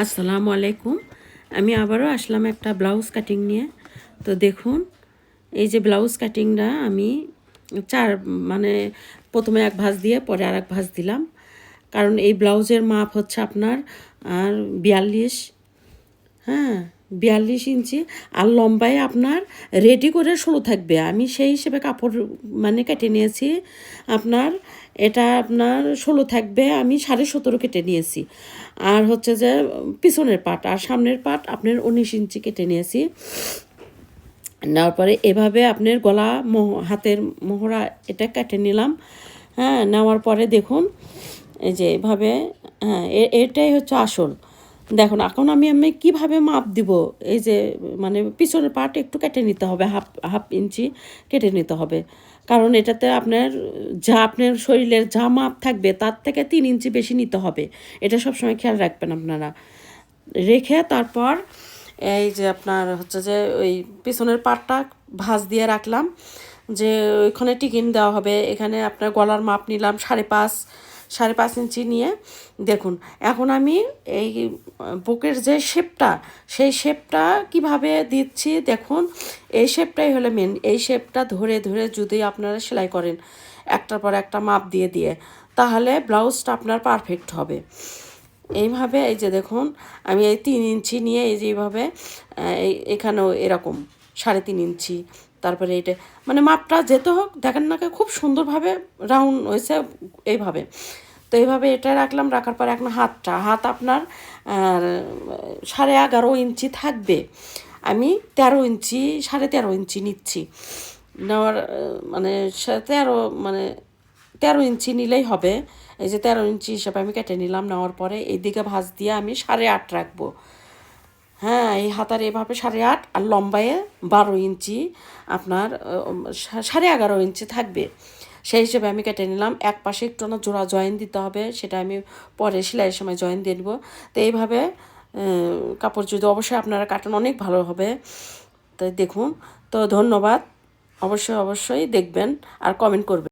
আসসালামু আলাইকুম। আমি আবারও আসলাম একটা ব্লাউজ কাটিং নিয়ে। তো দেখুন, এই যে ব্লাউজ কাটিংটা আমি চার মানে প্রথমে এক ভাঁজ দিয়ে পরে আর এক ভাঁজ দিলাম, কারণ এই ব্লাউজের মাপ হচ্ছে আপনার আর 42, হ্যাঁ 42 ইঞ্চি, আর লম্বায় আপনার রেডি করে 16 থাকবে। আমি সেই হিসেবে কাপড় কেটে নিয়েছি। আপনার এটা আপনার 16 থাকবে, আমি 17.5 কেটে নিয়েছি। আর হচ্ছে যে পিছনের পাট আর সামনের পাট আপনার 19 ইঞ্চি কেটে নিয়েছি। নেওয়ার পরে এভাবে আপনার গলা হাতের মোহরা এটা কেটে নিলাম। হ্যাঁ, নেওয়ার পরে দেখুন এই যে এভাবে, হ্যাঁ এটাই হচ্ছে আসল। দেখুন এখন আমি কীভাবে মাপ দিব। এই যে পিছনের পার্ট একটু কেটে নিতে হবে, হাফ ইঞ্চি কেটে নিতে হবে, কারণ এটাতে আপনার শরীরের যা মাপ থাকবে তার থেকে 3 ইঞ্চি বেশি নিতে হবে। এটা সবসময় খেয়াল রাখবেন আপনারা। রেখে তারপর এই যে আপনার হচ্ছে যে ওই পিছনের পাটটা ভাঁজ দিয়ে রাখলাম, যে ওইখানে টিকিন দেওয়া হবে। এখানে আপনার গলার মাপ নিলাম 5.5 ইঞ্চি নিয়ে। দেখুন এখন আমি এই বুকের যে শেপটা, সেই শেপটা কিভাবে দিচ্ছি দেখুন। এই শেপটাই হলো মেন। এই শেপটা ধরে ধরে যদি আপনারা সেলাই করেন একটার পর একটা মাপ দিয়ে দিয়ে, তাহলে ব্লাউজটা আপনার পারফেক্ট হবে। এইভাবে এই যে দেখুন, আমি এই 3 ইঞ্চি নিয়ে এই যে এইভাবে এখানেও এরকম 3.5 ইঞ্চি, তারপরে এটা মাপটা যেতে হোক, দেখেন না খুব সুন্দরভাবে রাউন্ড হয়েছে এইভাবে। তো এইভাবে এটা রাখলাম। রাখার পর এখন হাত আপনার 11.5 ইঞ্চি থাকবে। আমি 13 ইঞ্চি 13.5 ইঞ্চি নিচ্ছি। নেওয়ার 13 ইঞ্চি নিলেই হবে। এই যে 13 ইঞ্চি হিসাবে আমি কেটে নিলাম। নেওয়ার পরে এই দিকে ভাঁজ দিয়ে আমি 8.5 রাখবো। হ্যাঁ, এই হাতার এভাবে 8.5, আর লম্বায় 12 ইঞ্চি আপনার 11.5 ইঞ্চি থাকবে। সেই হিসেবে আমি কেটে নিলাম। এক পাশে একটু না জোড়া জয়েন দিতে হবে, সেটা আমি পরে সেলাইয়ের সময় জয়েন দিয়ে নেবো। তো এইভাবে কাপড় যদি অবশ্যই আপনারা কাটেন অনেক ভালো হবে। তাই দেখুন। তো ধন্যবাদ, অবশ্যই দেখবেন আর কমেন্ট করবেন।